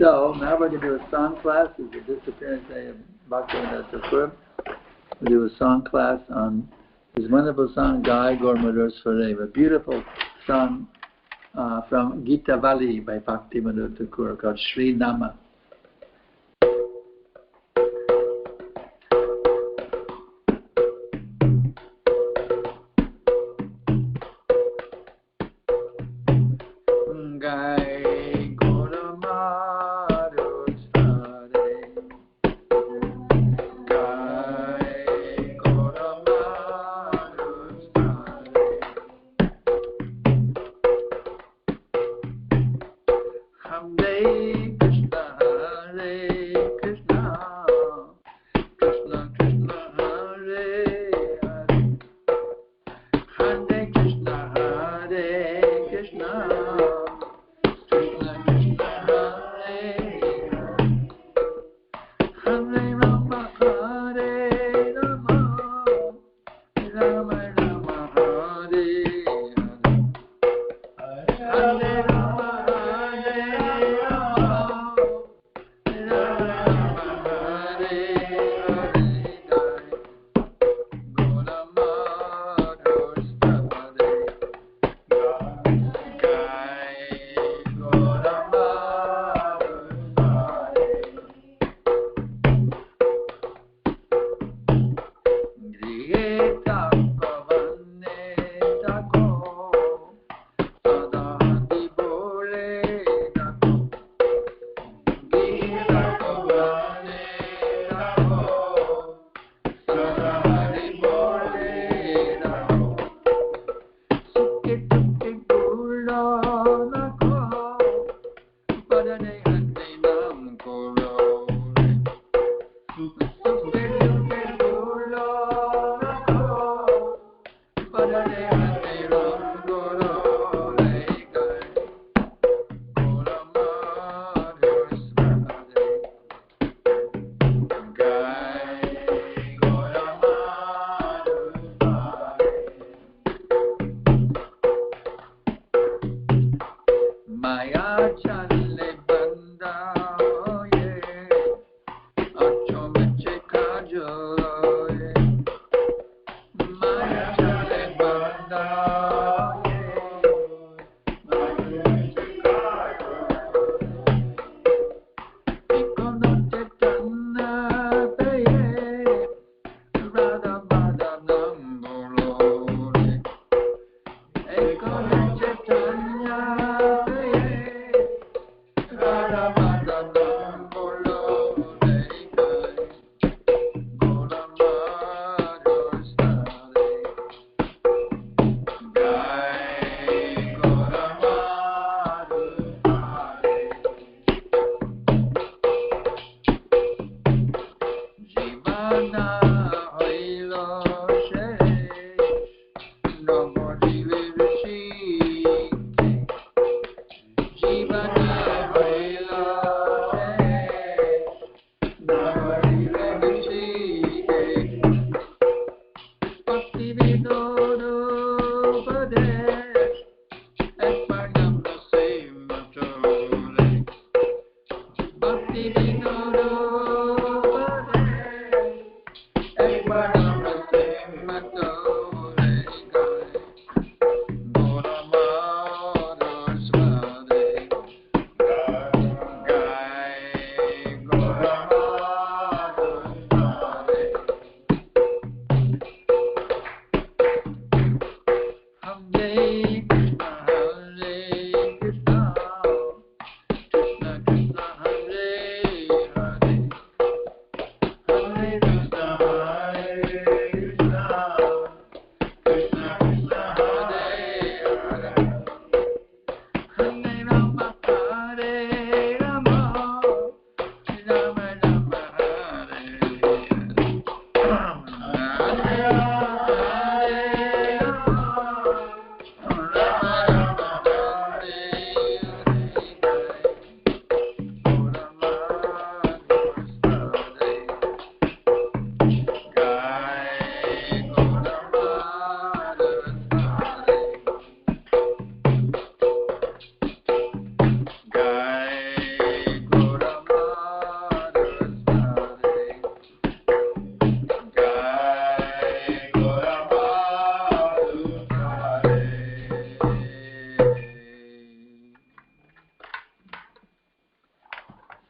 So now we're going to do a song class. It's the Disapperance Day of Bhaktivinoda Thakura. We'll do a song class on his wonderful song, Gai Gaur Madhur Swarev, a beautiful song from Gita Vali by Bhaktivinoda Thakura called Sri Nama.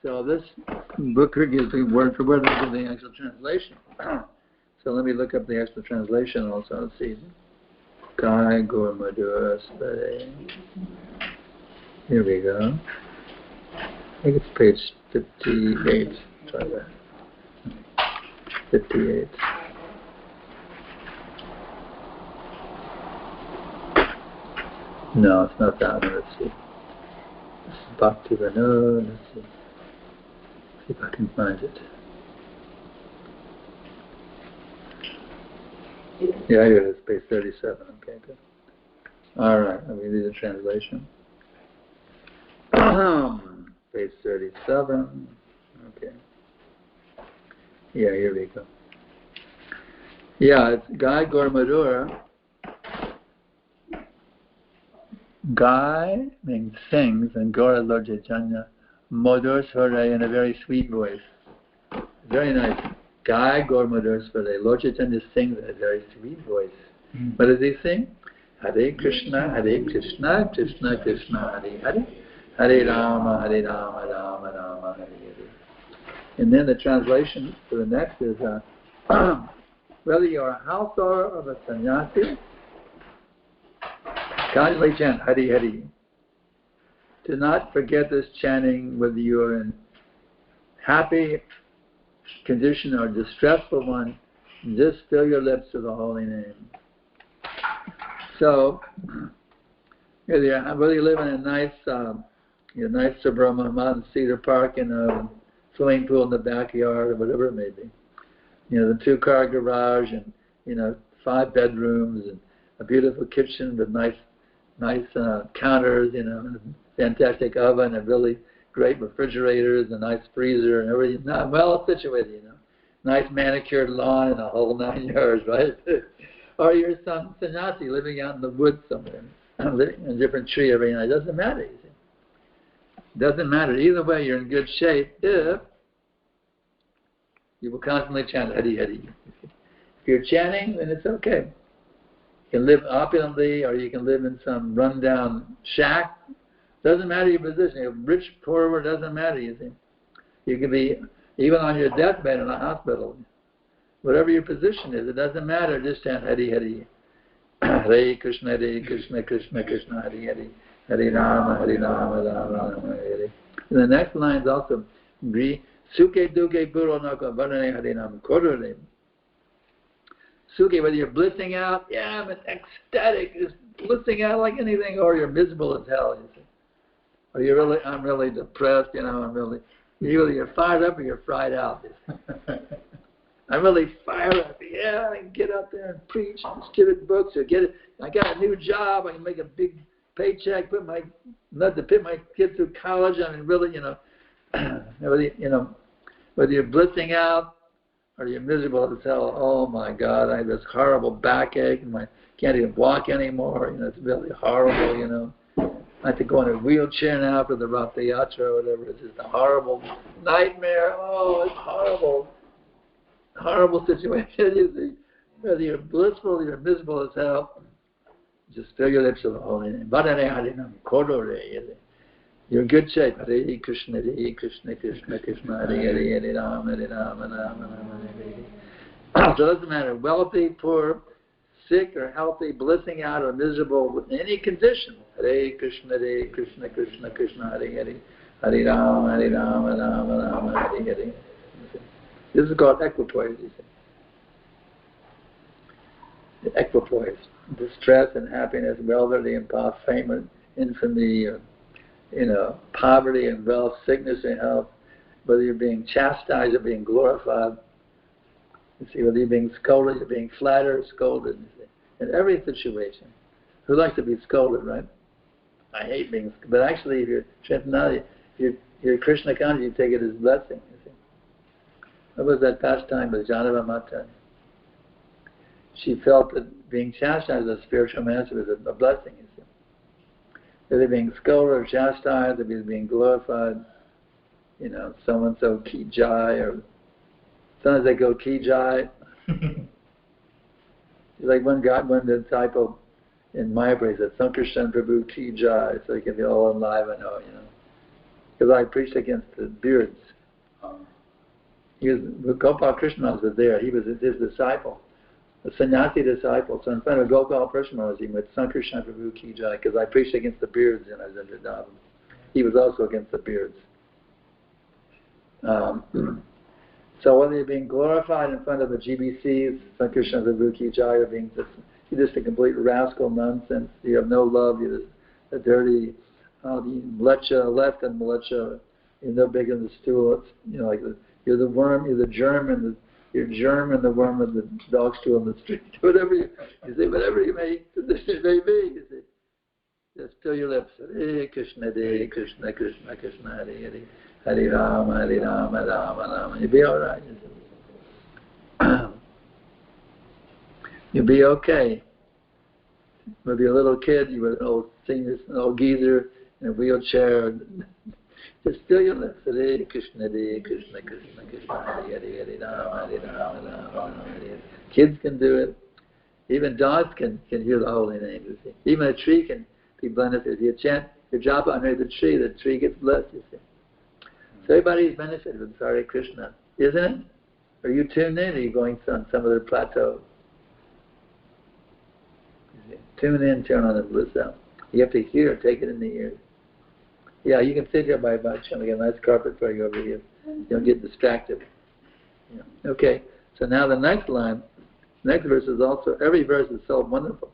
So this book gives me word for word the actual translation. So let me look up the actual translation also and see. Kai Gur Madhura Spade. Here we go. I think it's page 58. Try that. 58. No, it's not that one. Let's see. This is Bhaktivinoda. Let's see. See if I can find it. Yeah, here it is, page 37. Okay, good. All right, let me read the translation. Page 37. Okay. Yeah, here we go. Yeah, it's Gai Gaur Madhura. Gai means sings, and Gaura Lord Chaitanya, Madhur Swara in a very sweet voice. Very nice. Gai Gaur Madhur Swara. Lord Chaitanya sings in a very sweet voice. What does he sing? Hare Krishna, Krishna Krishna, Hare Hare. Hare Rama, Rama Rama, Hare Hare. And then the translation for the next is, whether you're a householder or a sannyasi, constantly chant Hare Hare. Do not forget this chanting whether you are in happy condition or distressful one. Just fill your lips with the holy name. So, whether you live in a nice suburban mountain cedar park in a swimming pool in the backyard or whatever it may be, the 2-car garage and 5 bedrooms and a beautiful kitchen with nice counters, and a fantastic oven and really great refrigerators and a nice freezer and everything. Not well situated, nice manicured lawn and a whole 9 yards, right? Or you're some sannyasi living out in the woods somewhere, living in a different tree every night. It doesn't matter, you see. Doesn't matter. Either way, you're in good shape if you will constantly chant Hare Hare. If you're chanting, then it's okay. You can live opulently, or you can live in some rundown shack. Doesn't matter your position. You're rich, poor, doesn't matter, you see. You can be even on your deathbed in a hospital. Whatever your position is, it doesn't matter. Just chant Hare Hare. Hare Krishna, Krishna Krishna, Hare Hare. Hare Rama, Rama Rama, Hare Hare. And the next line is also Suke Duke Puro Naka Varane Hare Nam Kodore. Suke, whether you're blissing out, yeah, I'm ecstatic, just blissing out like anything, or you're miserable as hell, you see. Or I'm really depressed, you're fired up or you're fried out. I'm really fired up. Yeah, I can get up there and preach and distribute books, or I got a new job, I can make a big paycheck, put my kids through college. I mean, really, whether you're blissing out or you're miserable as hell. Oh my God, I have this horrible backache, and I can't even walk anymore. It's really horrible. I have to go in a wheelchair now for the Rath Yatra or whatever. It's just a horrible nightmare. Oh, it's horrible. Horrible situation, you see. Whether you're blissful or you're miserable as hell, just fill your lips with the holy name. You're in good shape. Hare Krishna, Krishna Krishna, Hare Hare, Hare Rama, Rama Rama, Hare Hare. So it doesn't matter, wealthy, poor, sick or healthy, blissing out or miserable, with any condition. Hare Krishna, Krishna Krishna, Hare Hare, Hare Rama, Rama Rama, Hare Hare. This is called equipoise, you see. The equipoise. Distress and happiness, welfare and power, fame and infamy, poverty and wealth, sickness and health, whether you're being chastised or being glorified. You see, whether you're being scolded, you're being flattered, scolded. You see. In every situation. Who likes to be scolded, right? I hate being scolded. But actually, if you're Chaitanya, if you're Krishna conscious, you take it as blessing. What was that pastime with Janava Mata? She felt that being chastised as a spiritual master was a blessing, you see. Whether being scolded or chastised, or being glorified, so-and-so ki jai, or sometimes they go ki jai. Like one disciple in Mayapur said, Sankarshan Prabhu ki jai, so he can be all alive and all, Because because I preached against the beards. Gopal Krishna was there. He was his disciple, a sannyasi disciple. So in front of Gopal Krishna was he went Sankarshan Prabhu Ki Jai, because I preached against the beards and I was in Vrindavan. He was also against the beards. So whether you're being glorified in front of the GBCs, Sankarshan Prabhu Ki Jai, or being you're just a complete rascal nonsense. You have no love. You're just a dirty mlecha left and mlecha. You're no bigger than the stool. It's, like you're the worm. You're the germ and the worm of the dog stool in the street. Whatever you say, whatever you may position may be. You see, just fill your lips. Hare Krishna, Hare Krishna, Krishna Krishna, Hare Hare, Hare Rama, Hare Rama, Rama Rama. You'll be all right. You'll be okay. Maybe a little kid, you were an old senior, an old geezer in a wheelchair. Just fill your lips. Hare Krishna, Hare Krishna, Krishna Krishna, Hare Hare, Hare Rama, Hare Rama, Rama Hare. Kids can do it. Even dogs can hear the holy name. You see. Even a tree can be benefited. If you chant your japa under the tree gets blessed. You see. So everybody's benefited from Hare Krishna, isn't it? Are you tuned in? Or are you going on some other plateau? Tune in, turn on the bliss out. You have to hear, take it in the ears. Yeah, you can sit here by trying to get a nice carpet for you over here. You don't get distracted. Yeah. Okay, so now the next line, next verse is also, every verse is so wonderful.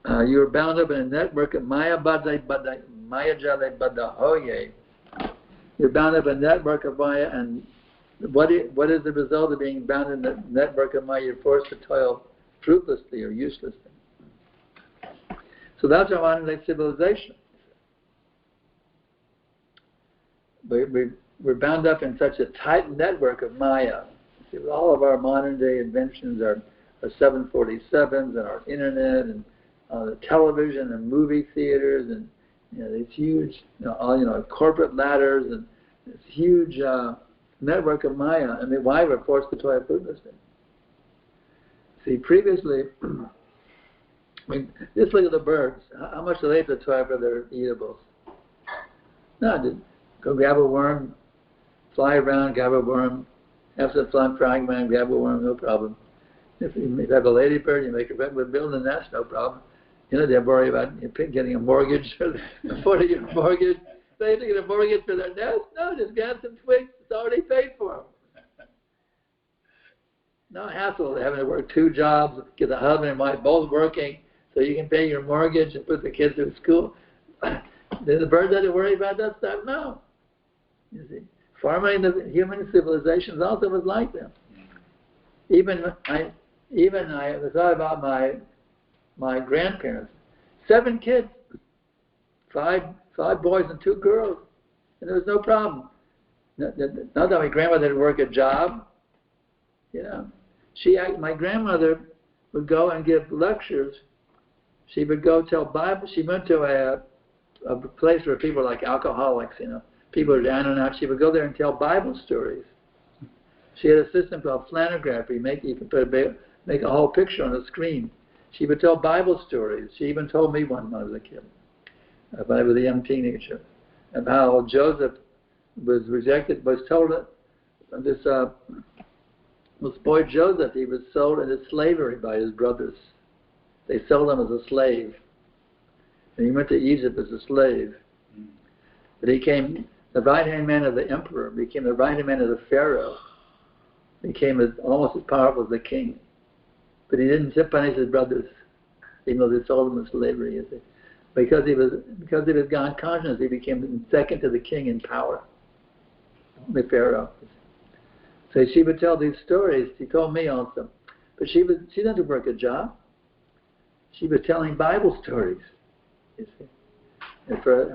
You are bound up in a network of Maya Jale Bada Hoye. You're bound up in a network of Maya, and what is the result of being bound in the network of Maya? You're forced to toil fruitlessly or uselessly. So that's our modern day civilization. We're bound up in such a tight network of Maya. See, all of our modern day inventions are 747s and our internet and the television and movie theaters and these huge corporate ladders and this huge network of Maya. I mean, why we're forced to toil fruitlessly? See, previously, I mean, just look at the birds. How much do they have to toil for their eatables? No, just go grab a worm, fly around, grab a worm, have some fun frying man, grab a worm, no problem. If you have a ladybird, you make a build a nest, no problem. They worry about getting a mortgage or affording a mortgage. They have to get a mortgage for their nest? No, just grab some twigs. It's already paid for them. No hassle having to work 2 jobs, get the husband and wife both working, so you can pay your mortgage and put the kids through school. The birds have to worry about that stuff? No. You see, formerly the human civilizations also was like that. Even I thought about my grandparents. 7 kids, 5 boys and 2 girls, and there was no problem. Not that my grandmother didn't work a job. My grandmother would go and give lectures. She would go tell Bible. She went to a place where people were like alcoholics, people were down and out. She would go there and tell Bible stories. She had a system called flannography. You could make a whole picture on a screen. She would tell Bible stories. She even told me one when I was a kid, when I was a young teenager, and how Joseph was rejected, was told that this boy Joseph, he was sold into slavery by his brothers. They sold him as a slave. And he went to Egypt as a slave. But he became the right-hand man of the emperor, became the right-hand man of the pharaoh, became almost as powerful as the king. But he didn't punish his brothers, even though they sold him in slavery. Because of his God consciousness, he became second to the king in power, the pharaoh. So she would tell these stories. She told me also, but she didn't work a job. She was telling Bible stories, you see,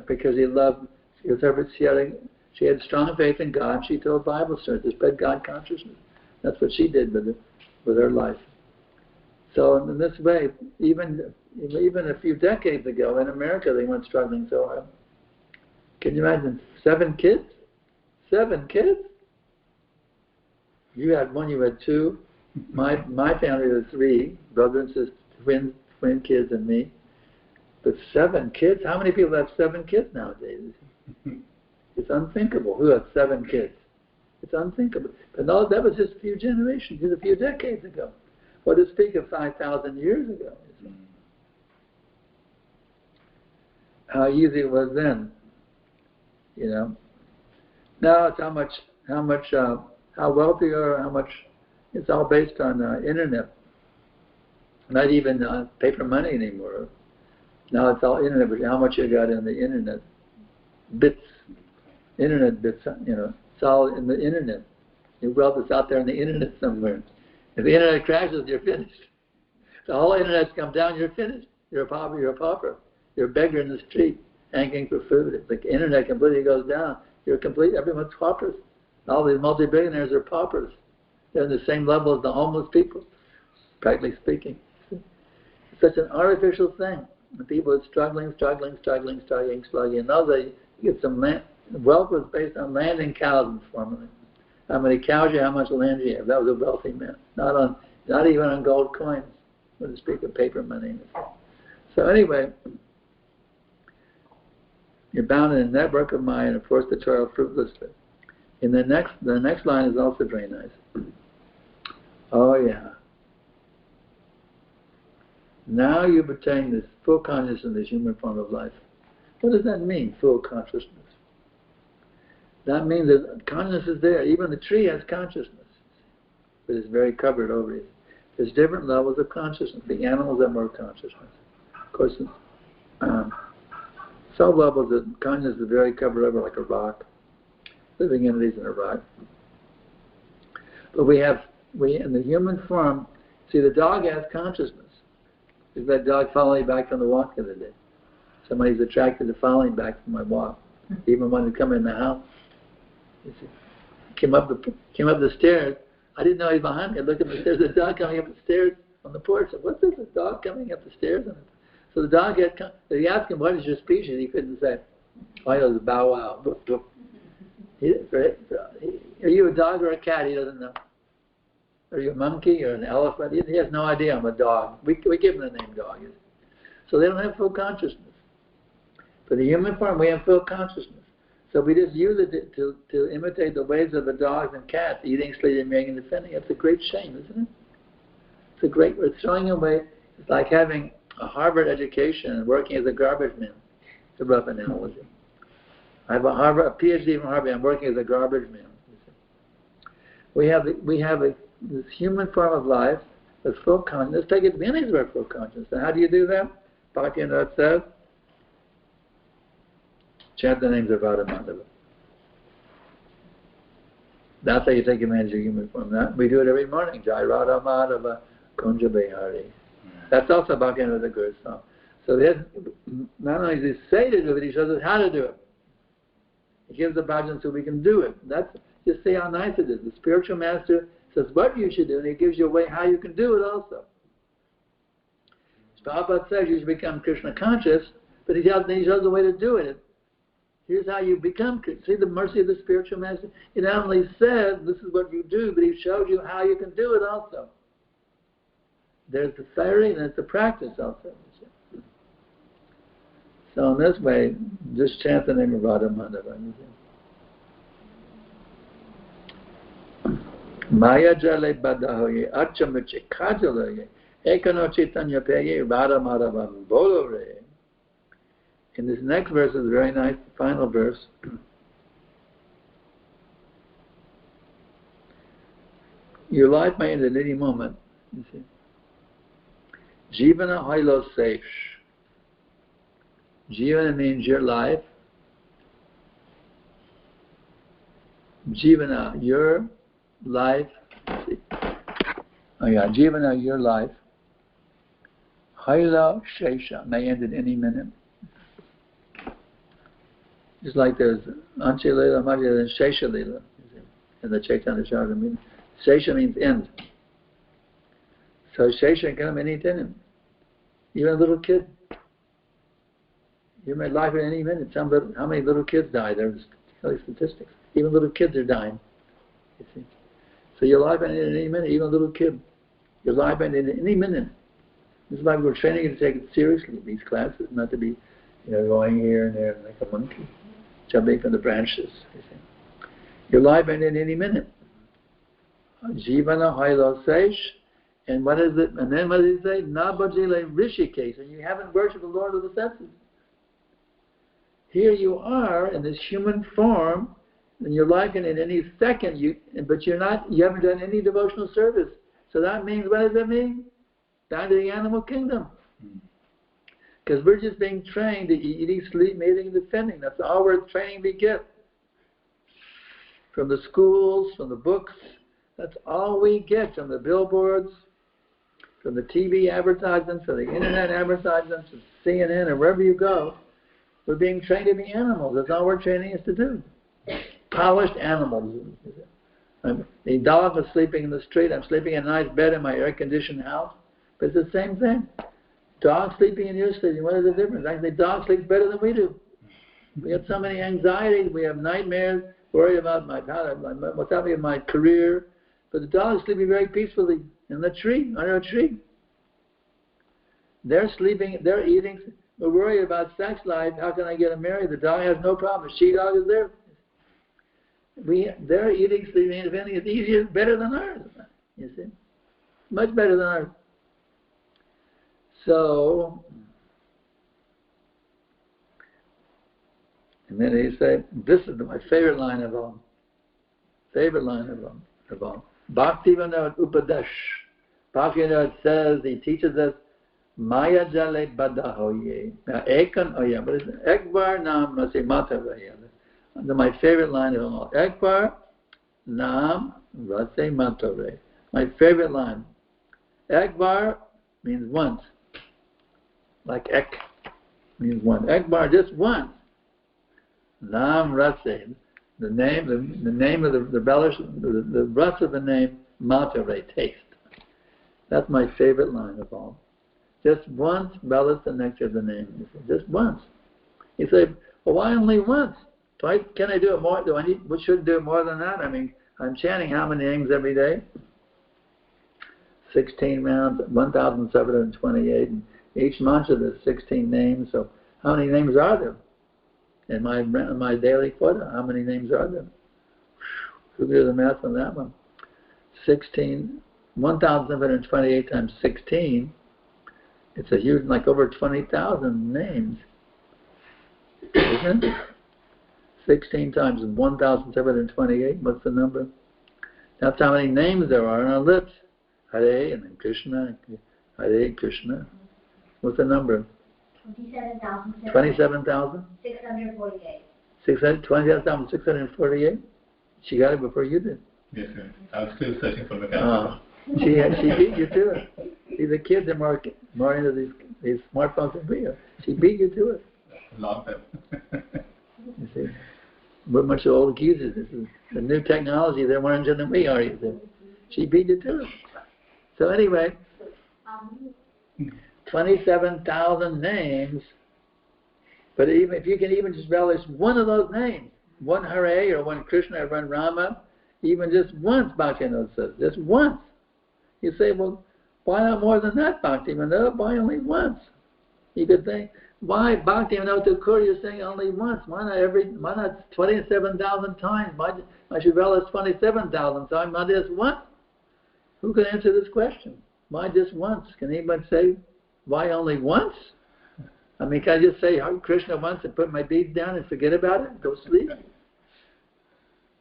because she had strong faith in God. She told Bible stories to spread God consciousness. That's what she did with her life. So in this way, even a few decades ago in America, they weren't struggling so hard. Can you imagine 7 kids? 7 kids? You had 1, you had 2. My family was 3, brother and sister, twin kids and me. But 7 kids? How many people have 7 kids nowadays? It's unthinkable. Who had 7 kids? It's unthinkable. But no, that was just a few generations, just a few decades ago. What to speak of 5,000 years ago? How easy it was then, you know. Now it's how wealthy you are, how much. It's all based on internet. Not even paper money anymore. Now it's all internet. But how much you got in the internet? Bits, internet bits. You know, it's all in the internet. Your wealth is out there in the internet somewhere. If the internet crashes, you're finished. The whole internet's come down, you're finished. You're a pauper. You're a beggar in the street, hanging for food. If the internet completely goes down, everyone's paupers. All these multi-billionaires are paupers. They're in the same level as the homeless people, practically speaking. It's such an artificial thing. The people are struggling. And now they get some land. Wealth was based on land and cows formerly. How many cows you have, how much land you have. That was a wealthy man. Not even on gold coins, when to speak of paper money. So anyway, you're bound in a network of mind and forced to toil fruitlessly. And the next line is also very nice. Oh yeah. Now you've attained this full consciousness in this human form of life. What does that mean, full consciousness? That means that consciousness is there. Even the tree has consciousness, but it's very covered over it. There's different levels of consciousness. The animals have more consciousness. Of course, some levels of consciousness is very covered over, like a rock. Living entities in a rock. But we in the human form, see, the dog has consciousness. Is that dog following back from the walk the other day? Somebody's attracted to following back from my walk, even when they come in the house. You see, came up the stairs. I didn't know he was behind me. I looked up the stairs. There's a dog coming up the stairs on the porch. I said, "What's this? A dog coming up the stairs?" So the dog he asked him, "What is your species?" He couldn't say. All he knows is bow wow. Are you a dog or a cat? He doesn't know. Are you a monkey or an elephant? He has no idea. I'm a dog. We give him the name dog. So they don't have full consciousness. For the human form, we have full consciousness. So we just use it to imitate the ways of the dogs and cats, eating, sleeping, making, and defending. It's a great shame, isn't it? We're throwing away. It's like having a Harvard education and working as a garbage man. It's a rough analogy. I have a PhD from Harvard. I'm working as a garbage man. We have this human form of life with full consciousness. Take advantage of our full consciousness. And how do you do that? Bhaktivinoda says, chant the names of Radha Madhava. That's how you take advantage of human form. We do it every morning. Jai Radha Madhava Kunja Behari. That's also Bhaktivinoda Thakur's song. So not only does he say to do it, he shows us how to do it. He gives the bhajan so we can do it. Just see how nice it is. The spiritual master says what you should do, and he gives you a way how you can do it also. Prabhupada says you should become Krishna conscious, but he shows a way to do it. Here's how you become. See the mercy of the spiritual master? He not only says this is what you do, but he shows you how you can do it also. There's the theory and there's the practice also. So in this way, just chant the name of Radha Madhava. Maya jale badahoye, achamiche kajaloye, ekano chaitanya peye, Radha Madhava bolo re. And this next verse is very nice, the final verse. Your life may end at any moment, you see. Jivana hailo sesh. Jivana means your life. Jivana, your life. Jivana, your life. Haila Shesha may end at any minute. Just like there's Anchi Leela, Madhya, and Shesha Leela in the Chaitanya Charitamrita. Shesha means end. So Shesha can come any time. Even a little kid. You may life at any minute. How many little kids die? There's statistics. Even little kids are dying. You see. So your life ends at any minute. Even a little kid. Your life ends at any minute. This is why we're training you to take it seriously. These classes, not to be, going here and there like a monkey. jumping from the branches. You see. You're live in any minute. Jivana Hailo Sesh. And what is it? And then what does he say? Nabajile Rishikesh. And you haven't worshipped the Lord of the senses. Here you are in this human form, and you're like in any second, but you haven't done any devotional service. So that means, what does that mean? Down to the animal kingdom. Because we're just being trained to eating, sleep, mating, defending. That's all we're training we get. From the schools, from the books, that's all we get, from the billboards, from the TV advertisements, from the internet advertisements, from CNN, or wherever you go. We're being trained to be animals. That's all we're training us to do. Polished animals. The dog was sleeping in the street. I'm sleeping in a nice bed in my air-conditioned house. But it's the same thing. Dog sleeping and you're sleeping. What is the difference? Actually, dog sleeps better than we do. We have so many anxieties. We have nightmares. Worry about what's happening in my career. But the dog is sleeping very peacefully in the tree, under a tree. They're sleeping. They're eating. We're worried about sex life. How can I get them married? The dog has no problem. The she-dog is there. Their eating, sleeping, and defending is easier, better than ours. You see, much better than ours. So, and then he said, "This is my favorite line of all. Favorite line of all. Bhaktivinoda Upadesh. Bhaktivinoda says, he teaches us, Maya jale badahoye. Now, ekan oya. What is it? Ekbar nam rase matavaya. My favorite line of them all. Ekbar nam rase matavaya. My favorite line. Ekbar means once. Like ek means one. Ekbar, just once. Nam rase. The name of the relish, the rest of the name, matavaya, taste. That's my favorite line of all. Just once, relish the nectar of the name. Just once. You say, well, why only once? Can I do it more? Should do it more than that? I mean, I'm chanting how many names every day? 16 rounds, 1,728. And each mantra there's 16 names. So how many names are there? In my daily quota, how many names are there? Who do the math on that one? 1,728 times 16. It's a huge, like over 20,000 names. Isn't it? 16 times 1,728, what's the number? That's how many names there are on our lips. Hare and then Krishna. Hare Krishna. What's the number? 27,000. 27,000? 648. 27,648? She got it before you did. Yes, sir. I'm still searching for the calculator. She beat you to it. See, the kids are more into these smartphones than we are. She beat you to it. Long time. You see, we're much old geezers. This is the new technology. They're more into than we are. You see. She beat you to it. So anyway, 27,000 names. But even if you can even just relish one of those names, one Hare or one Krishna or one Rama, even just once, Bhaktivinoda says, just once. You say, well, why not more than that, Bhaktivinoda? Why only once? You could think, why Bhaktivinoda Thakura, you're saying only once? Why not 27,000 times? I should relish 27,000 times, not just once? Who can answer this question? Why just once? Can anybody say, why only once? I mean, can I just say Hare Krishna once and put my beads down and forget about it and go sleep?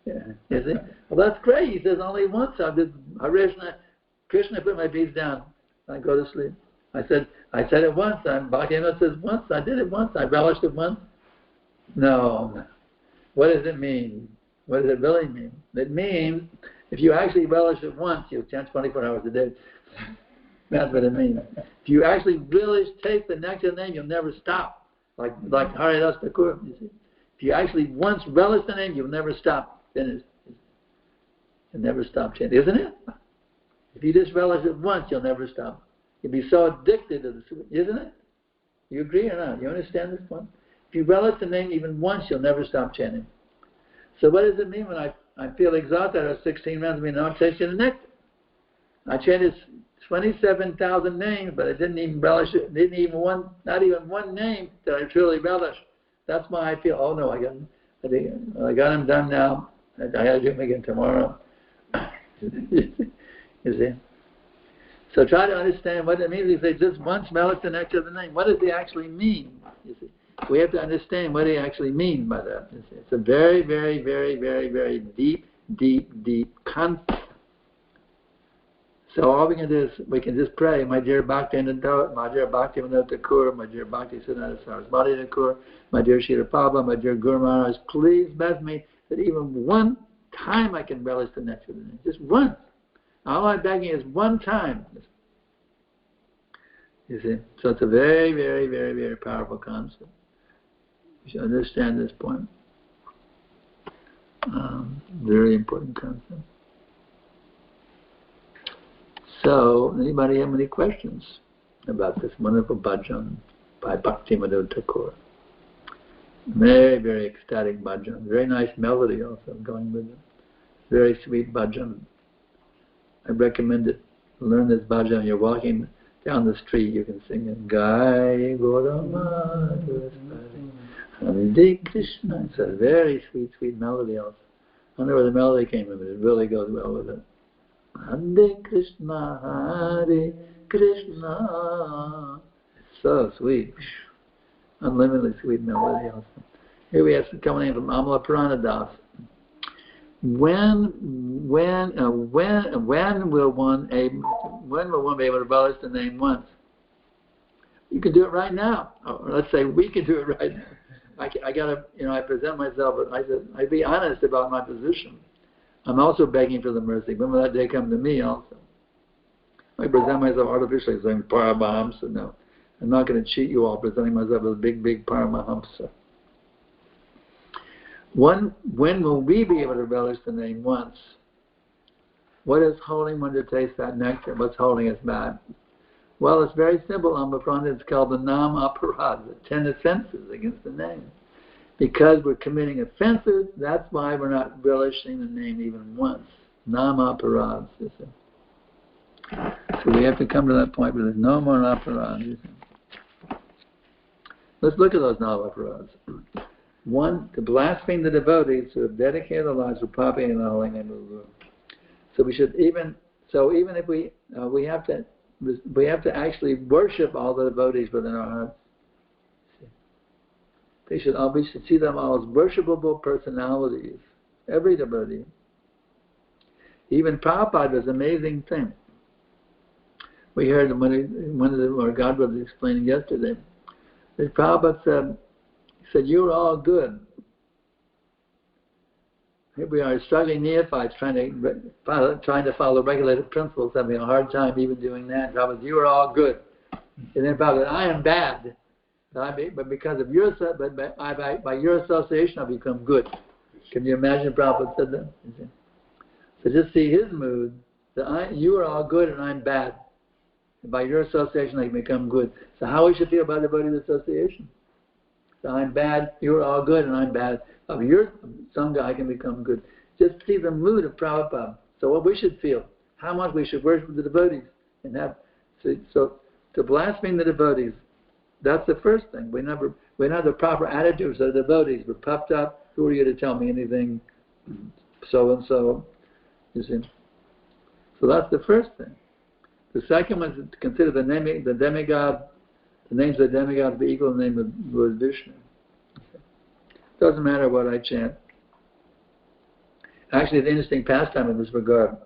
Yeah, you see? Well, that's great. He says only once. I did Hare Krishna, put my beads down. I go to sleep. I said it once. Bhaktivinoda says once. I did it once. I relished it once. No. What does it mean? What does it really mean? It means if you actually relish it once, you'll chant 24 hours a day. That's what it means. If you actually relish, taste the nectar of the name, you'll never stop. Like Haridas Thakur, you see. If you actually once relish the name, you'll never stop. Finish. You'll never stop chanting, isn't it? If you just relish it once, you'll never stop. You'll be so addicted to the sweet, isn't it? You agree or not? You understand this one? If you relish the name even once, you'll never stop chanting. So what does it mean when I feel exhausted after 16 rounds? I mean, I'm tasting the nectar. I chanted 27,000 names, but I didn't even relish it. Not even one name that I truly relish. That's why I feel, oh no, I got them done now. I got to do them again tomorrow. You see? So try to understand what it means. You say, just once smell it, the nectar of the name. What does he actually mean? You see? We have to understand what he actually means by that. You see? It's a very, very, very, very, very deep, deep, deep concept. So all we can do is we can just pray, my dear Bhaktivinoda Thakura, my dear Bhaktivinoda Thakura, my dear Srila Prabhupada, my dear Guru Maharaj, please bless me that even one time I can relish the nectar of the name. Just once. All I'm begging is one time. You see? So it's a very, very, very, very powerful concept. You should understand this point. Very important concept. So, anybody have any questions about this wonderful bhajan by Bhaktivinoda Thakura? Very, very ecstatic bhajan. Very nice melody also going with it. Very sweet bhajan. I recommend it. Learn this bhajan. You're walking down the street, you can sing it. Gai Gorama Hare Krishna. It's a very sweet, sweet melody also. I don't know where the melody came from, but it really goes well with it. Hare Krishna, Hare Krishna. It's so sweet. Unlimitedly sweet melody also. Here we have some coming in from Amala Puranadas. When will one be able to relish the name once? You can do it right now. Or let's say we can do it right now. I gotta, I present myself, but I be honest about my position. I'm also begging for the mercy. When will that day come to me also? I present myself artificially saying Paramahamsa. No, I'm not going to cheat you all presenting myself as a big, big Paramahamsa. When will we be able to relish the name once? What is holding one to taste that nectar? What's holding us back? Well, it's very simple. On the front, it's called the Nam Aparad, the 10 offenses against the name. Because we're committing offenses, that's why we're not relishing the name even once. Nam Aparad. So we have to come to that point where there's no more Aparad. Let's look at those Nam Aparads. One, to blaspheme the devotees who have dedicated their lives for propagating the holy name of the Guru. So we should even if we have to actually worship all the devotees within our hearts. We should see them all as worshipable personalities. Every devotee. Even Prabhupada was an amazing thing. We heard our God was explaining yesterday. That Prabhupada said, "You're all good." Here we are, struggling neophytes, trying to follow regulated principles, having a hard time even doing that. Prabhupada said, "You are all good." And then Prabhupada said, "I am bad, but because of your by your association, I become good." Can you imagine Prabhupada said that? So just see his mood. That you are all good and I'm bad. And by your association, I can become good. So how we should feel about the devotees association? So I'm bad, you're all good, and I'm bad. Of your Sangha, I can become good. Just see the mood of Prabhupada. So what we should feel, how much we should worship the devotees. And so to blaspheme the devotees, that's the first thing. We have the proper attitudes of the devotees. We're puffed up. Who are you to tell me anything? So and so. You see? So that's the first thing. The second one is to consider the names of the demigods be equal to the name of Lord Vishnu. Doesn't matter what I chant. Actually, it's an interesting pastime in this regard.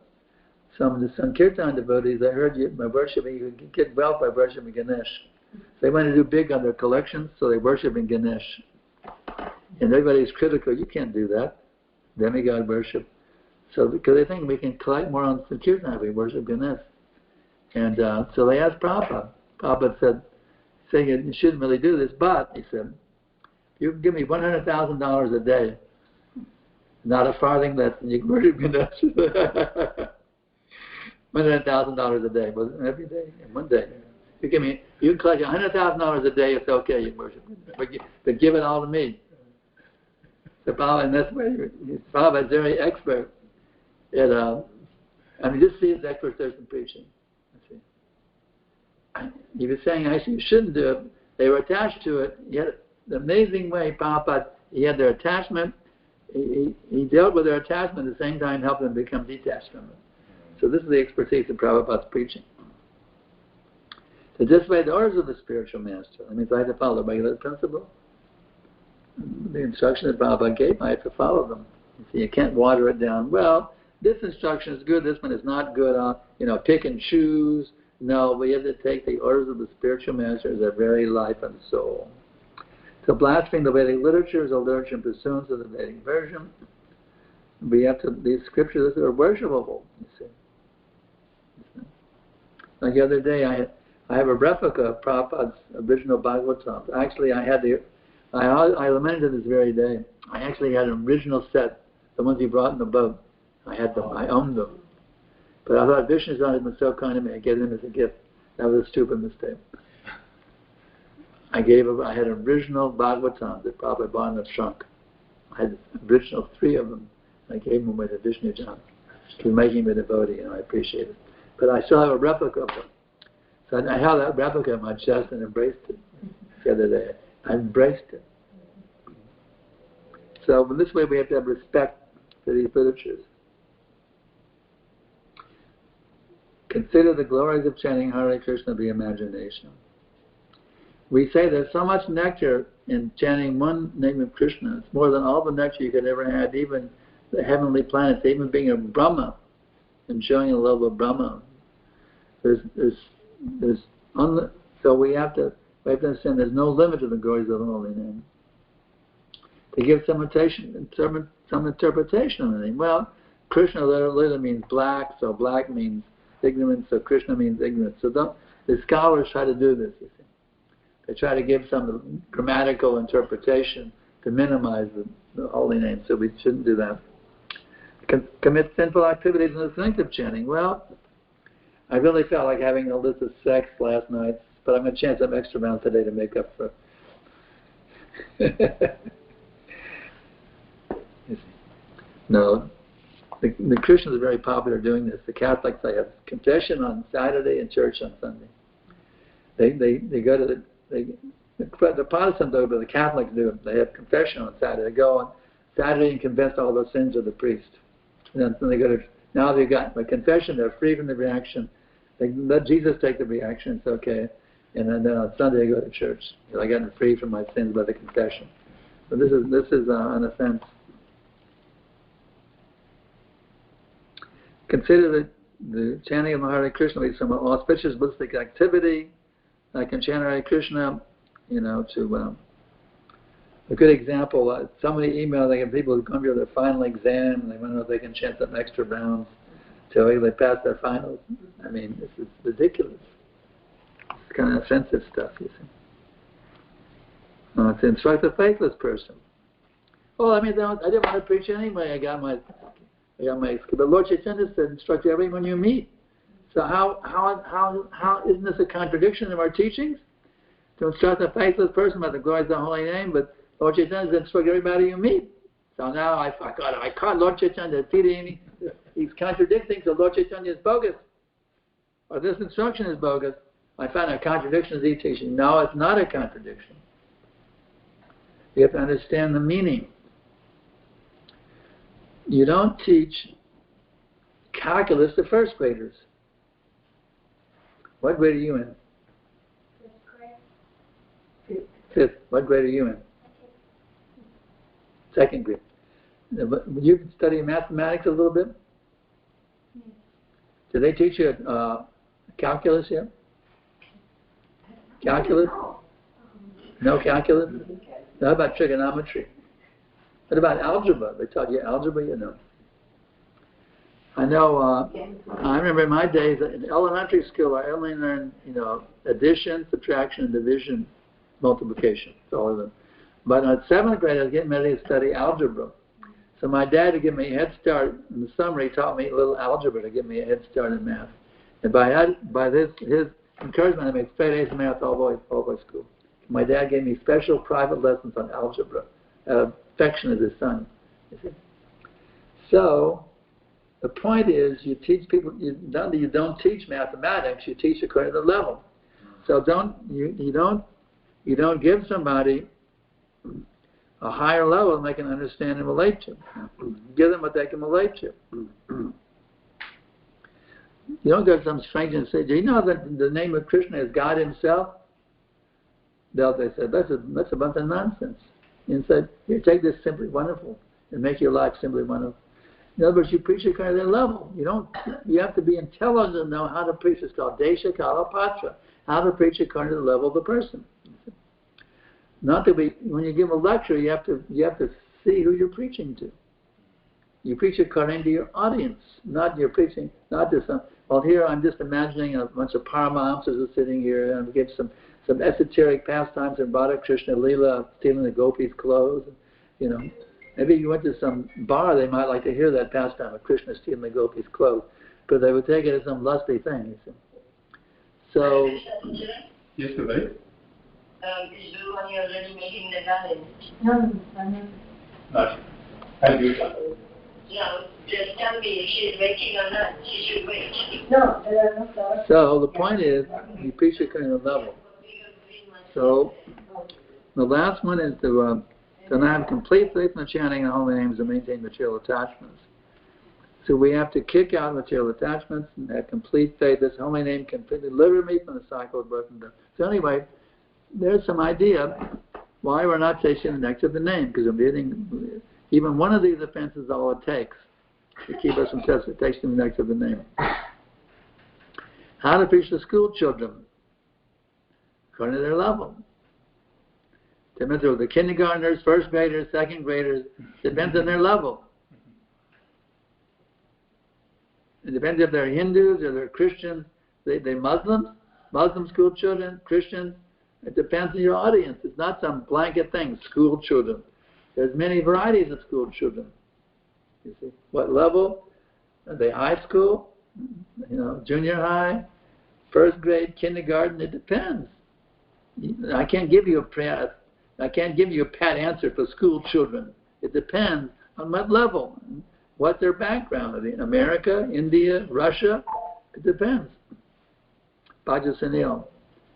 Some of the Sankirtan devotees, I heard you can get wealth by worshiping Ganesh. They want to do big on their collections, so they worship in Ganesh. And everybody's critical. You can't do that. Demigod worship. So because they think we can collect more on Sankirtan if we worship Ganesh. And so they asked Prabhupada. Prabhupada said, saying you shouldn't really do this, but, he said, you can give me $100,000 a day, not a farthing less than you can worship Ganesh. $100,000 a day, wasn't it? Every day, in one day. You can collect $100,000 a day, it's okay, you can worship Ganesh. But give it all to me. So Prabhupada, and that's why Prabhupada is very expert at, just see his expertise in preaching. He was saying, actually, you shouldn't do it. They were attached to it. Yet, the amazing way Prabhupada, he had their attachment, he dealt with their attachment at the same time, helped them become detached from it. So this is the expertise of Prabhupada's preaching. To disobey the orders of the spiritual master, that means I have to follow the regular principle. The instruction that Prabhupada gave, I have to follow them. You see, you can't water it down. Well, this instruction is good, this one is not good. Pick and choose. No, we have to take the orders of the spiritual master as our very life and soul. To blaspheme the Vedic literature is a literature in pursuance of the Vedic version. We have to, these scriptures are worshipable, you see. Like the other day, I have a replica of Prabhupada's original Bhagavatam. Actually, I lamented this very day. I actually had an original set, the ones he brought in the boat. I had them, I owned them. But I thought Vishnu's not even so kind to me, I gave them as a gift. That was a stupid mistake. I had an original Bhagavatam that Prabhupada bought in a trunk. I had original 3 of them. I gave them away to Vishnu John. He was making me a devotee, and I appreciate it. But I still have a replica of them. So I held that replica in my chest and embraced it the other day. I embraced it. So in this way we have to have respect for these literatures. Consider the glories of chanting Hare Krishna the imagination. We say there's so much nectar in chanting one name of Krishna. It's more than all the nectar you could ever have, even the heavenly planets, even being a Brahma, enjoying the love of Brahma. So we have to understand there's no limit to the glories of the holy name. To give some interpretation of the name. Well, Krishna literally means black, so black means ignorance, so Krishna means ignorance. So the scholars try to do this, you see. They try to give some grammatical interpretation to minimize the holy name, so we shouldn't do that. Commit sinful activities in the strength of chanting. Well, I really felt like having a list of sex last night, but I'm going to chant some extra rounds today to make up for No, the Christians are very popular doing this. The Catholics, they have confession on Saturday and church on Sunday. They go to the Protestants do it, but the Catholics do it. They have confession on Saturday. They go on Saturday and confess all the sins of the priest. And then they go to, now they've got the confession, they're free from the reaction. They let Jesus take the reaction, it's okay. And then on Sunday they go to church. I got free from my sins by the confession. So this is an offense. Consider the chanting of Hare Krishna to be some auspicious Buddhistic activity. I can chant Hare Krishna, to a good example. Somebody emailed, they get people who come here their final exam, and they want to know if they can chant some extra rounds till they pass their finals. I mean, this is ridiculous. It's kind of offensive stuff, you see. To instruct a faithless person. Well, I didn't want to preach anyway. I got my but Lord Chaitanya said, instruct everyone you meet. So how isn't this a contradiction of our teachings? To instruct a faithless person about the glories of the holy name, but Lord Chaitanya said, instruct everybody you meet. So now I caught Lord Chaitanya feeding. He's contradicting, so Lord Chaitanya is bogus. Or this instruction is bogus. I found a contradiction of these teachings. No, it's not a contradiction. You have to understand the meaning. You don't teach calculus to first graders. What grade are you in? Fifth. What grade are you in? Second grade. You can study mathematics a little bit? Did they teach you calculus yet? Calculus? No calculus? How about trigonometry? What about algebra? They taught you algebra, I know, I remember in my days, in elementary school, I only learned, addition, subtraction, division, multiplication. That's all of them. But in 7th grade, I was getting ready to study algebra. So my dad, to give me a head start, in the summer, he taught me a little algebra to give me a head start in math. And by his encouragement, I made straight A's in math all the way school. My dad gave me special private lessons on algebra, affection of his son. You see? So the point is, you teach people. You don't teach mathematics. You teach according to the level. So you don't give somebody a higher level they can understand and relate to. Give them what they can relate to. You don't go to some stranger and say, do you know that the name of Krishna is God himself? They said, that's a bunch of nonsense. And said, here, take this simply wonderful and make your life simply wonderful. In other words, you preach according to their level. You have to be intelligent to know how to preach. It's called Desha Kala Patra, how to preach according to the level of the person. Not that when you give a lecture, you have to see who you're preaching to. You preach according to your audience, not your preaching, not just here I'm just imagining a bunch of Paramahamsas are sitting here and give some esoteric pastimes in Radha Krishna Leela, stealing the gopis' clothes. Maybe you went to some bar, they might like to hear that pastime of Krishna stealing the gopis' clothes, but they would take it as some lusty thing. You see. So. Yes, right. Is Dhruva already making the garden? No. Not. I'll do it. No, just tell me if she's waiting or not. She should wait. No, there are no flowers. So the point is, you preach it kind of level. So the last one is to have complete faith in the chanting of holy names and maintain material attachments. So we have to kick out material attachments and have complete faith. This holy name can deliver me from the cycle of birth and death. So anyway, there's some idea why we're not chasing the next of the name, because even one of these offenses is all it takes to keep us from tasting the next of the name. How to preach to school children according to their level. Depends on the kindergartners, first graders, second graders. Depends on their level. It depends if they're Hindus or they're Christians. They're Muslims, Muslim school children, Christians. It depends on your audience. It's not some blanket thing, school children. There's many varieties of school children. You see, what level? Are they high school? Junior high, first grade, kindergarten. It depends. I can't give you a pat answer for school children. It depends on what level, what their background. Are they in America, India, Russia? It depends. Bhaja Sunil.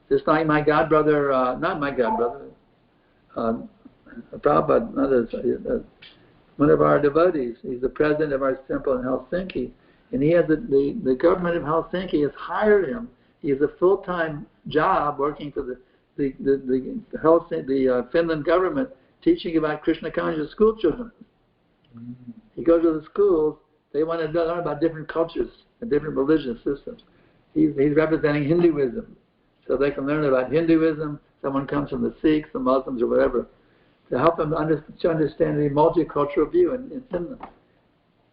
Just like my godbrother, not my godbrother, Prabhupada, one of our devotees. He's the president of our temple in Helsinki, and he has the government of Helsinki has hired him. He has a full-time job working for the Finland government, teaching about Krishna conscious school children. He goes to the schools. They want to learn about different cultures and different religious systems. He's representing Hinduism, so they can learn about Hinduism. Someone comes from the Sikhs, the Muslims, or whatever, to help them to understand the multicultural view in Finland.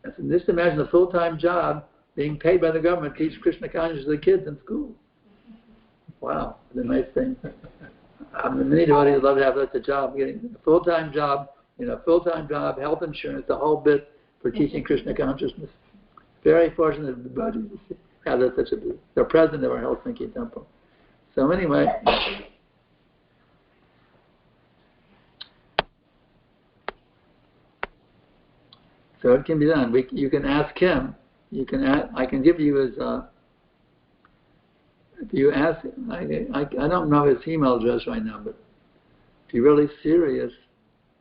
And just imagine a full-time job being paid by the government to teach Krishna consciousness to the kids in school. Wow, it's a nice thing. Many devotees would love to have such a job, getting a full-time job, health insurance, the whole bit for teaching Krishna consciousness. Very fortunate devotees to have such a. They're president of our Helsinki temple. So anyway. So it can be done. You can ask him. I can give you his. If you ask, I don't know his email address right now, but if you're really serious,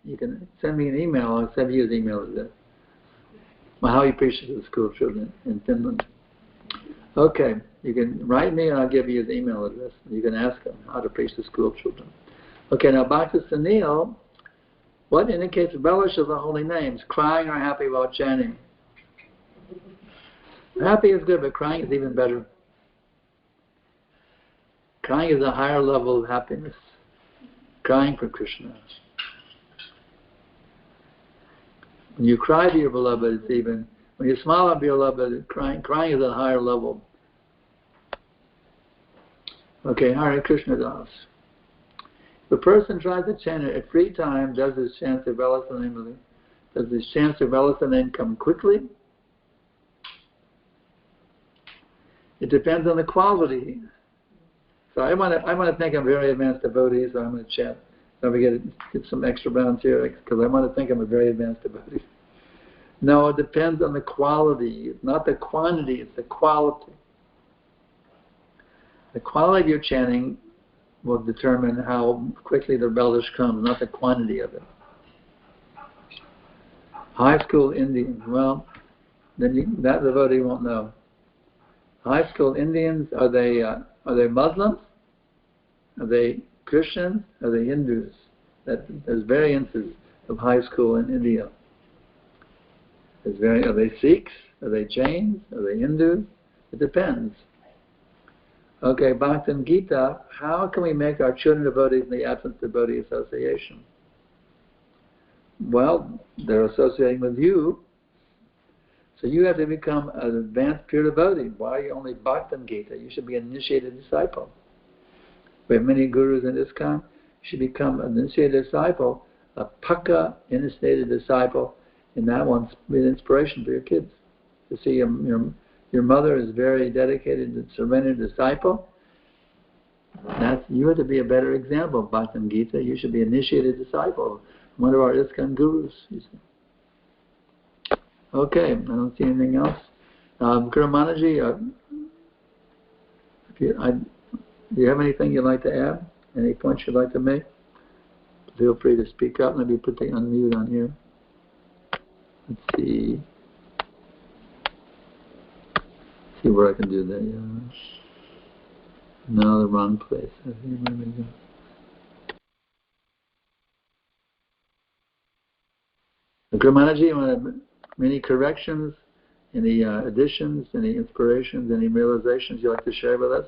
you can send me an email. I'll send you his email address. How he preaches to the school children in Finland. Okay, you can write me and I'll give you his email address. You can ask him how to preach to school children. Okay, now back to Sunil. What indicates relish of the holy names? Crying or happy while chanting? Happy is good, but crying is even better. Crying is a higher level of happiness. Crying for Krishna. When you cry to your beloved, it's even. When you smile at your beloved, crying is at a higher level. Okay, Hare Krishna Das. The person tries to chant at free time. Does his chant to relish the name Does his chant to relish the name come quickly? It depends on the quality. So I want to think I'm very advanced devotee, so I'm going to chant. So we get some extra rounds here because I want to think I'm a very advanced devotee. No, it depends on the quality. It's not the quantity, it's the quality. The quality of your chanting will determine how quickly the relish comes, not the quantity of it. High school Indians. Well, then that devotee won't know. High school Indians, are they Muslims? Are they Christians? Are they Hindus? There's variances of high school in India. Are they Sikhs? Are they Jains? Are they Hindus? It depends. Okay, Bhakti Gita, how can we make our children devotees in the absence of devotee association? Well, they're associating with you, so you have to become an advanced pure devotee. Why are you only Bhakti Gita? You should be an initiated disciple. We have many gurus in ISKCON. You should become an initiated disciple, a Pakka initiated disciple, and that one's an inspiration for your kids. To see your mother is very dedicated and surrendered disciple. You have to be a better example of Bhakti Gita. You should be an initiated disciple, one of our ISKCON gurus. You see. Okay, I don't see anything else. Guru Manaji, do you have anything you'd like to add? Any points you'd like to make? Feel free to speak up. Let me put the unmute on here. Let's see. See where I can do that. Yeah. No, the wrong place. I think where we go. Guru Manaji, any corrections, any additions, any inspirations, any realizations you'd like to share with us?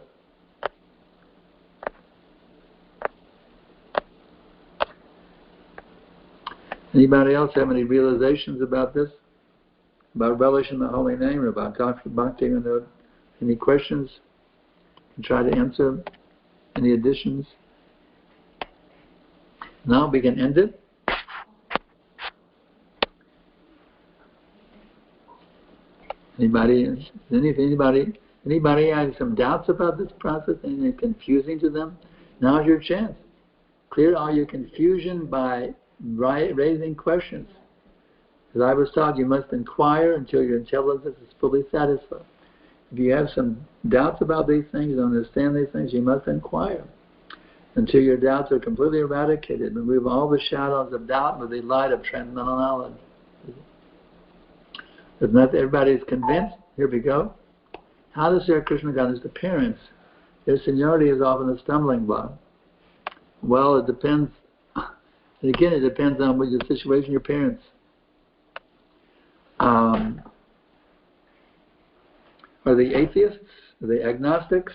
Anybody else have any realizations about this? About relish in the holy name, or about Bhaktivinoda? Any questions? And try to answer. Any additions? Now we can end it. Anybody have some doubts about this process? Anything confusing to them? Now's your chance. Clear all your confusion by raising questions. As I was taught, you must inquire until your intelligence is fully satisfied. If you have some doubts about these things, you don't understand these things, you must inquire until your doubts are completely eradicated. Remove all the shadows of doubt with the light of transcendental knowledge. If not everybody is convinced, here we go. How to share Krishna consciousness appearance? Their seniority is often a stumbling block. Well, it depends. And again, it depends on what your situation, your parents. Are they atheists? Are they agnostics?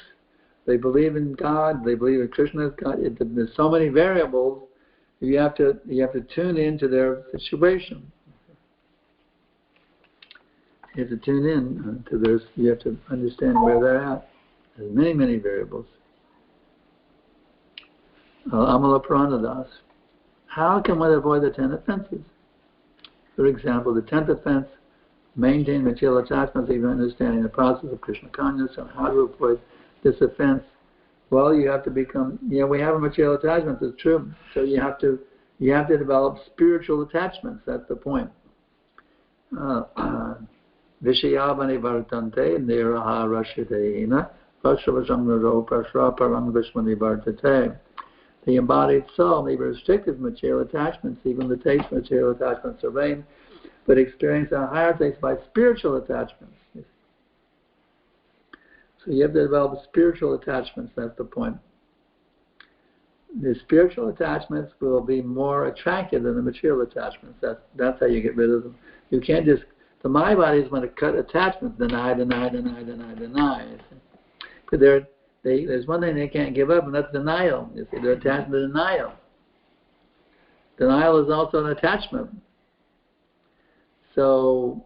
They believe in God. They believe in Krishna as God. There's so many variables. You have to tune into their situation. You have to tune in to theirs. You have to understand where they're at. There's many, many variables. Amala Puranadas. How can one avoid the 10 offenses? For example, the 10th offense, maintain material attachments, even understanding the process of Krishna consciousness and how to avoid this offense. Well, you have to become, we have a material attachment, it's true. So you have to develop spiritual attachments, that's the point. Vishayavani vartante niraha rashidena vashavasangaro prashra parang vishmani vartate. The embodied soul may be restricted from material attachments, even the taste of material attachments are vain, but experience a higher taste by spiritual attachments. So you have to develop spiritual attachments, that's the point. The spiritual attachments will be more attractive than the material attachments. That's how you get rid of them. You can't just, the mind body is going to cut attachments, deny. But there's one thing they can't give up, and that's denial. You see, they're attached to denial. Denial is also an attachment. So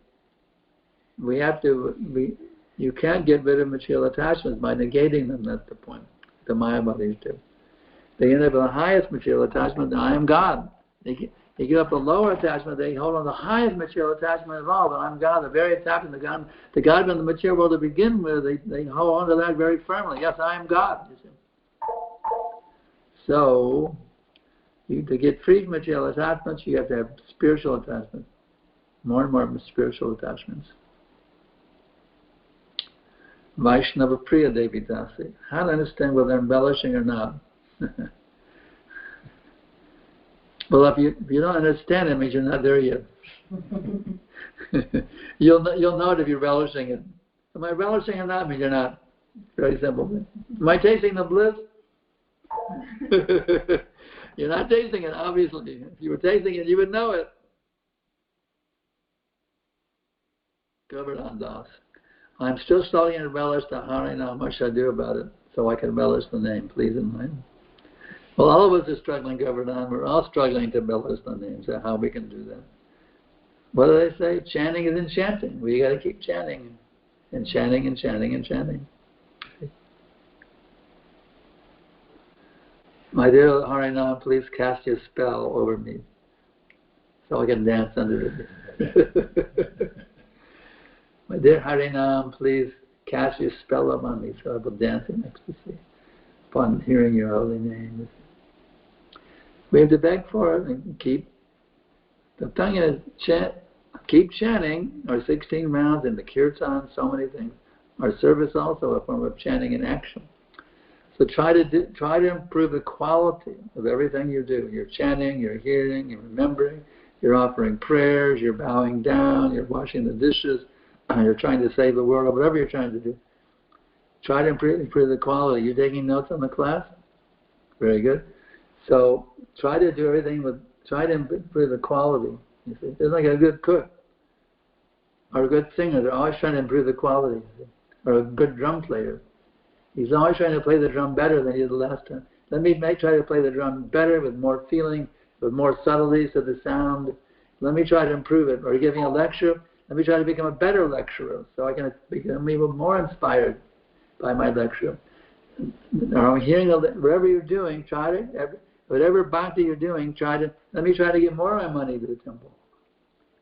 you can't get rid of material attachments by negating them, that's the point. The Maya bodies do. They end up with the highest material attachment, I am God. They give up the lower attachment, they hold on to the highest material attachment of all, that I'm God, the very attachment to God in the material world to begin with, they hold on to that very firmly. Yes, I am God. You see. So, to get free from material attachments, you have to have spiritual attachments. More and more spiritual attachments. Vaishnava Priya Devi Dasi. How to understand whether they're embellishing or not. Well, if you don't understand it means you're not there yet. You'll know it if you're relishing it. Am I relishing or not? I mean, you're not. Very simple. Am I tasting the bliss? You're not tasting it, obviously. If you were tasting it, you would know it. Govardhan Das. I'm still struggling to relish the Harinam. What should I do about it so I can relish the name? Please enlighten. Well, all of us are struggling, Govardhan. We're all struggling to relish the name. So how we can do that? What do they say? Chanting is enchanting. We got to keep chanting, and chanting and chanting and chanting. My dear Harinam, please cast your spell over me, so I can dance under it. My dear Harinam, please cast your spell upon me, so I will dance in ecstasy upon hearing your holy name. We have to beg for it and keep. The thing is, keep chanting our 16 rounds in the kirtan, so many things. Our service also a form of chanting in action. So try to improve the quality of everything you do. You're chanting, you're hearing, you're remembering, you're offering prayers, you're bowing down, you're washing the dishes, you're trying to save the world, or whatever you're trying to do. Try to improve the quality. You're taking notes on the class? Very good. So try to do everything try to improve the quality. You see, it's like a good cook or a good singer. They're always trying to improve the quality. Or a good drum player. He's always trying to play the drum better than he did the last time. Let me try to play the drum better with more feeling, with more subtleties to the sound. Let me try to improve it. Or giving a lecture, let me try to become a better lecturer so I can become even more inspired by my lecture. Or hearing whatever you're doing, whatever bhakti you're doing, let me try to give more of my money to the temple.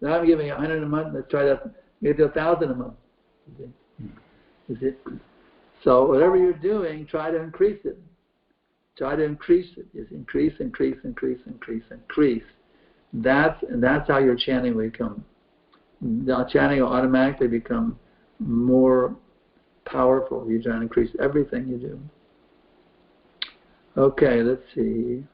Now I'm giving 100 a month, let's try to give 1,000 a month. You see? So whatever you're doing, try to increase it. Try to increase it. Just increase. That's how your chanting will become. Now chanting will automatically become more powerful. You try to increase everything you do. Okay, let's see.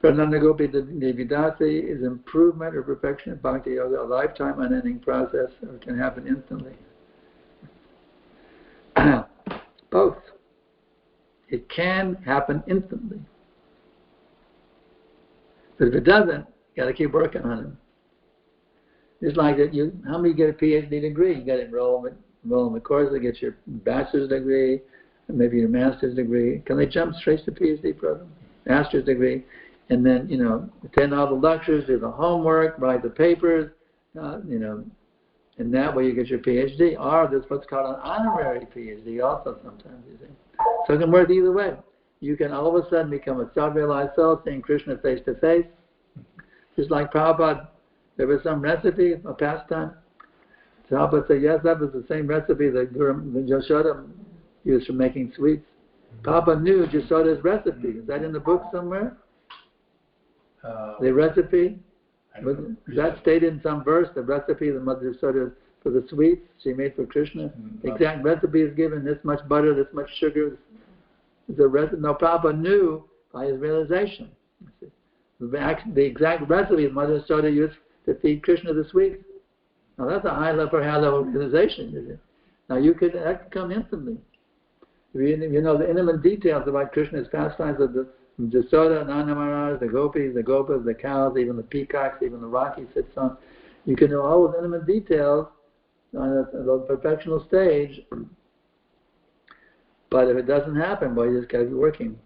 Prananda Gopi Devidasi is improvement or perfection of Bhakti Yoga, a lifetime unending process, or it can happen instantly. Both. It can happen instantly. But if it doesn't, you got to keep working on it. It's like that. How many get a PhD degree? You got to enroll in the course to get your bachelor's degree, maybe your master's degree. Can they jump straight to PhD program? Master's degree. And then, attend all the lectures, do the homework, write the papers, and that way you get your PhD. Or there's what's called an honorary PhD also sometimes, you see. So it can work either way. You can all of a sudden become a self-realized soul, seeing Krishna face to face. Just like Prabhupada, there was some recipe, a pastime. Prabhupada said, yes, that was the same recipe that Yashoda used for making sweets. Prabhupada knew Yashoda's recipe. Is that in the book somewhere? The recipe? That stated in some verse, the recipe the Mother Yashoda for the sweets she made for Krishna. The exact recipe is given, this much butter, this much sugar. No, Prabhupada knew by his realization. The exact recipe the Mother Yashoda used to feed Krishna the sweets. Now that's a high level realization. You see. Now that could come instantly. If you know the intimate details about Krishna's pastimes of the Yashoda, Nanda Maharaj, the gopis, the gopas, the cows, even the peacocks, even the rock he sits on. You can know all those intimate details on the perfectional stage. But if it doesn't happen, boy, you just got to be working.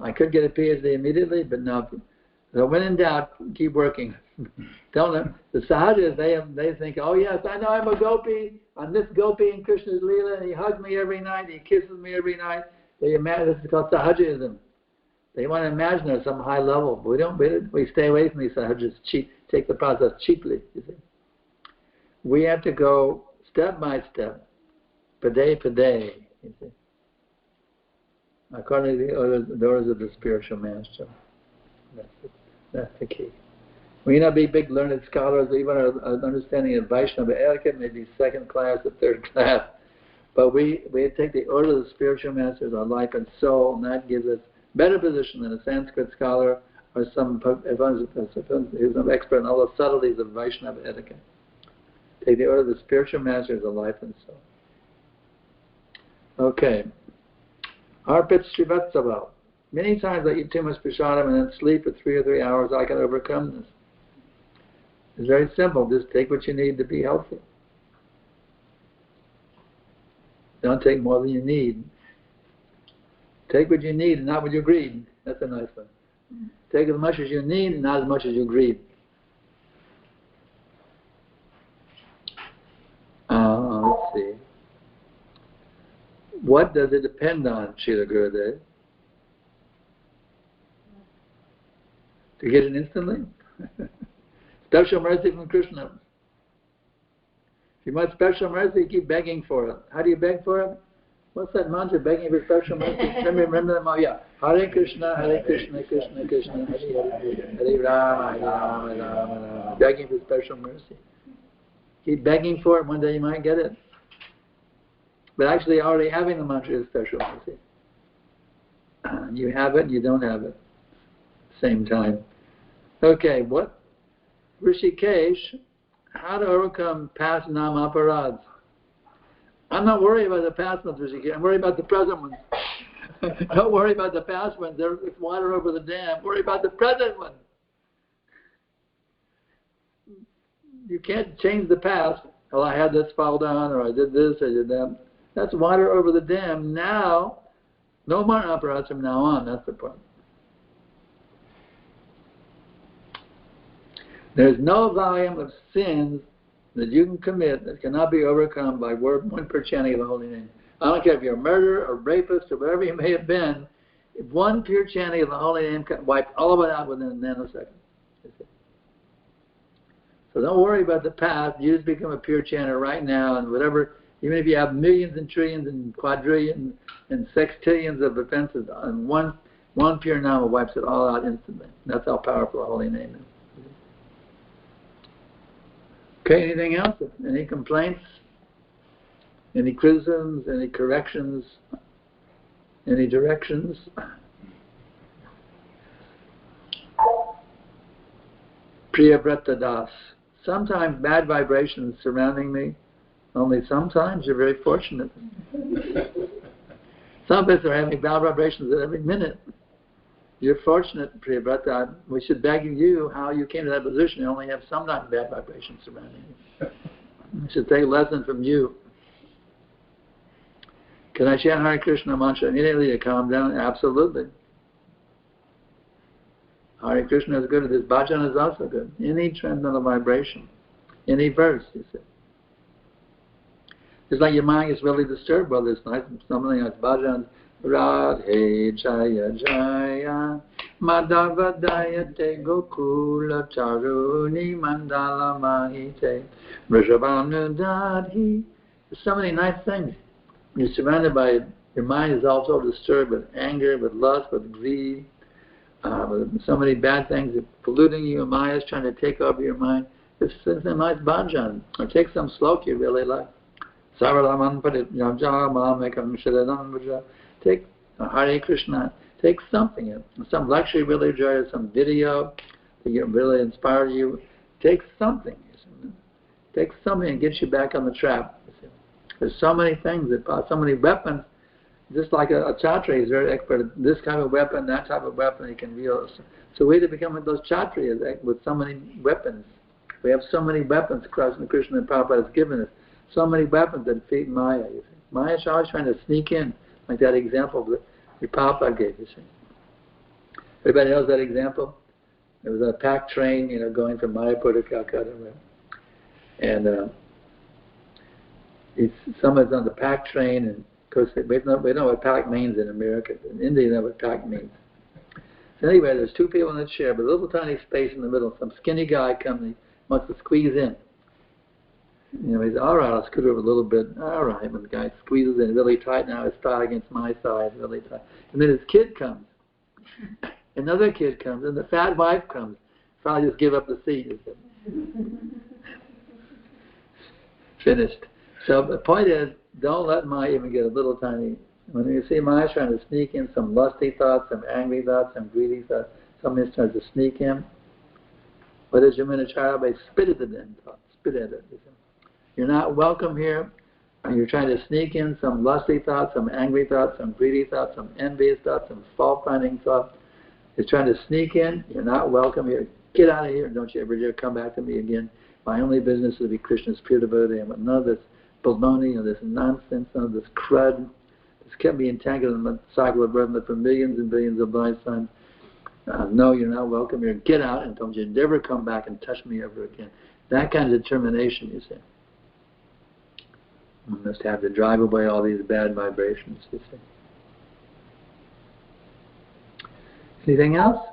I could get a PhD immediately, but no. So when in doubt, keep working. Don't know. The sahajas, they think, oh yes, I know I'm a gopi. I'm this gopi in Krishna's Leela, and he hugs me every night, he kisses me every night. They imagine this is called sahajaism. They want to imagine it at some high level. But we stay away from these sahajas. Take the process cheaply. You see, we have to go step by step, day per day. You see, according to the orders of the spiritual master. That's the key. We may not be big learned scholars, even our understanding of Vaishnava etiquette may be second class or third class, but we take the order of the spiritual masters, our life and soul, and that gives us better position than a Sanskrit scholar or some who's an expert in all the subtleties of Vaishnava etiquette. Take the order of the spiritual masters of life and soul. Okay. Arpit Srivatsava. Many times I eat too much prasadam and then sleep for 3 or 3 hours. I can overcome this. It's very simple. Just take what you need to be healthy. Don't take more than you need. Take what you need and not what you greed. That's a nice one. Take as much as you need and not as much as you greed. Let's see. What does it depend on, Srila Gurudev? To get it instantly? Special mercy from Krishna. If you want special mercy, keep begging for it. How do you beg for it? What's that mantra, begging for special mercy? Remember them all? Yeah. Hare Krishna, Krishna Krishna, Hare Hare, Hare Rama, Hare Rama, Rama Rama. Begging for special mercy. Keep begging for it, one day you might get it. But actually already having the mantra is special mercy. You have it, you don't have it. Same time. Okay, what? Rishikesh, how to overcome past nam-aparads. I'm not worried about the past ones, Rishikesh. I'm worried about the present ones. Don't worry about the past ones. There's water over the dam. Worry about the present ones. You can't change the past. Oh, I had this fall down, or I did this, I did that. That's water over the dam. Now, no more apparatus from now on. That's the point. There's no volume of sins that you can commit that cannot be overcome by one pure chanting of the holy name. I don't care if you're a murderer or rapist or whatever you may have been. If one pure chanting of the holy name can wipe all of it out within a nanosecond. So don't worry about the past. You just become a pure chanter right now, and whatever. Even if you have millions and trillions and quadrillions and sextillions of offenses, and one pure nama wipes it all out instantly. That's how powerful the holy name is. Okay, anything else? Any complaints? Any criticisms? Any corrections? Any directions? Priyavrata Das. Sometimes bad vibrations surrounding me. Only sometimes you're very fortunate. Some of us are having bad vibrations at every minute. You're fortunate, Priyavrata. We should beg you how you came to that position. You only have sometimes bad vibrations surrounding you. We should take a lesson from you. Can I chant Hare Krishna mantra immediately to calm down? Absolutely. Hare Krishna is good. This bhajan is also good. Any transcendental vibration, any verse, you see. It's like your mind is really disturbed by this night. Something like bhajan. Radhe Jaya Jaya Madhavadayate Gokula Charuni Mandala Mahite Vrishabhanudadhi. There's so many nice things. You're surrounded by, your mind is also disturbed with anger, with lust, with greed, with so many bad things polluting you. Maya is trying to take over your mind. It's a nice bhajan. Or take some slok you really like. Saralaman Padit Yajama Mekam Shiradan Vaja. Take Hare Krishna. Take something, some luxury literature, some video to really inspire you. Take something. Take something and get you back on the track. There's so many things, so many weapons. Just like a Kshatriya is very expert at this kind of weapon, that type of weapon he can wield. So we need to become like those Kshatriyas with so many weapons. We have so many weapons Krishna and Prabhupada has given us. So many weapons that defeat Maya. You see. Maya is always trying to sneak in, like that example that Prabhupada gave. You see. Everybody knows that example? There was a packed train, going from Mayapur to Calcutta. And someone's on the packed train, and of course we know what packed means in America. In India, they know what packed means. So anyway, there's two people in the chair, but a little tiny space in the middle. Some skinny guy comes and he wants to squeeze in. He says, all right, I'll scoot over a little bit. All right, and the guy squeezes in really tight. Now his thigh against my thigh is really tight. And then his kid comes. Another kid comes, and the fat wife comes. Probably just give up the seat. Finished. So the point is, don't let Maya even get a little tiny When you see Maya trying to sneak in some lusty thoughts, some angry thoughts, some greedy thoughts, something starts to sneak in, what is Yamunacharabhai? Spit at the damn thought. Spit at it. You're not welcome here. And you're trying to sneak in some lusty thoughts, some angry thoughts, some greedy thoughts, some envious thoughts, some fault-finding thoughts. It's trying to sneak in. You're not welcome here. Get out of here. Don't you ever dare come back to me again. My only business is to be Krishna's pure devotee. And none of this baloney or this nonsense, none of this crud. This kept me entangled in the cycle of birth for millions and billions of lifetimes. No, you're not welcome here. Get out and don't you ever come back and touch me ever again. That kind of determination, you see. You must have to drive away all these bad vibrations, you see. Anything else?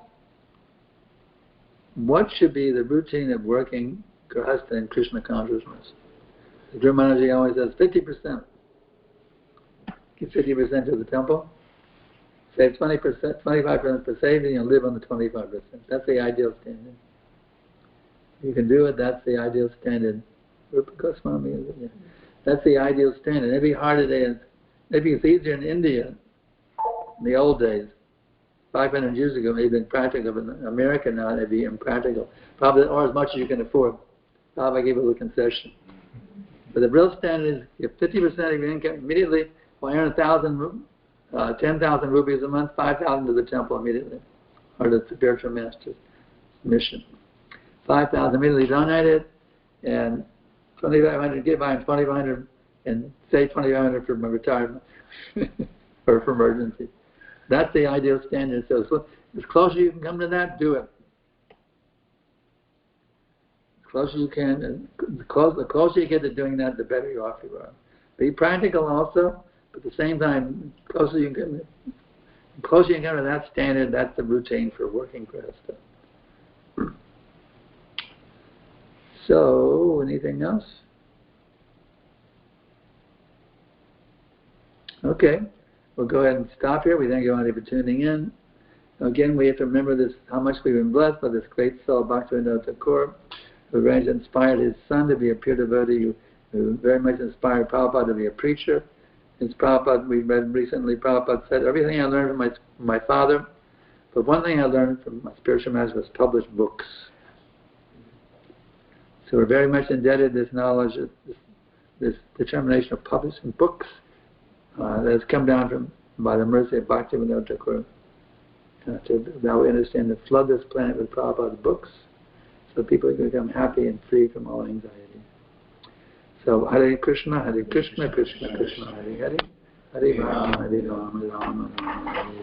What should be the routine of working Grihastha in Krishna consciousness? The Guru Maharaj always says 50%. Give 50% to the temple. Save 20%, 25% for saving, and live on the 25%. That's the ideal standard. You can do it, that's the ideal standard. Rupa Goswami is it? Yeah. That's the ideal standard. Maybe harder days. Maybe it's easier in India in the old days. 500 years ago, maybe been practical, but in America now it'd be impractical. Probably, or as much as you can afford. Probably give a little concession. But the real standard is give 50% of your income immediately. If I earn 10,000 rupees a month, 5,000 to the temple immediately, or the spiritual master's mission. 5,000 immediately donated, and 2,500, get by 2,500, and save 2,500 for my retirement or for emergency. That's the ideal standard. So as close as you can come to that, do it. As close as you can, and the closer you get to doing that, the better you off you are. Be practical also, but at the same time, the closer you can come to that standard, that's the routine for working Grihastha. So, anything else? Okay, we'll go ahead and stop here. We thank you all for tuning in. Again, we have to remember this: how much we've been blessed by this great soul, Bhaktivinoda Thakura, who very much inspired his son to be a pure devotee, who very much inspired Prabhupada to be a preacher. As Prabhupada, we read recently, Prabhupada said, everything I learned from my father, but one thing I learned from my spiritual master was publish books. So we're very much indebted to this knowledge, this determination of publishing books that has come down by the mercy of Bhaktivinoda Thakura. Now we understand to flood this planet with Prabhupada's books so people can become happy and free from all anxiety. So Hare Krishna, Krishna Krishna, Hare Hare, Hare Rama, Rama Rama, Hare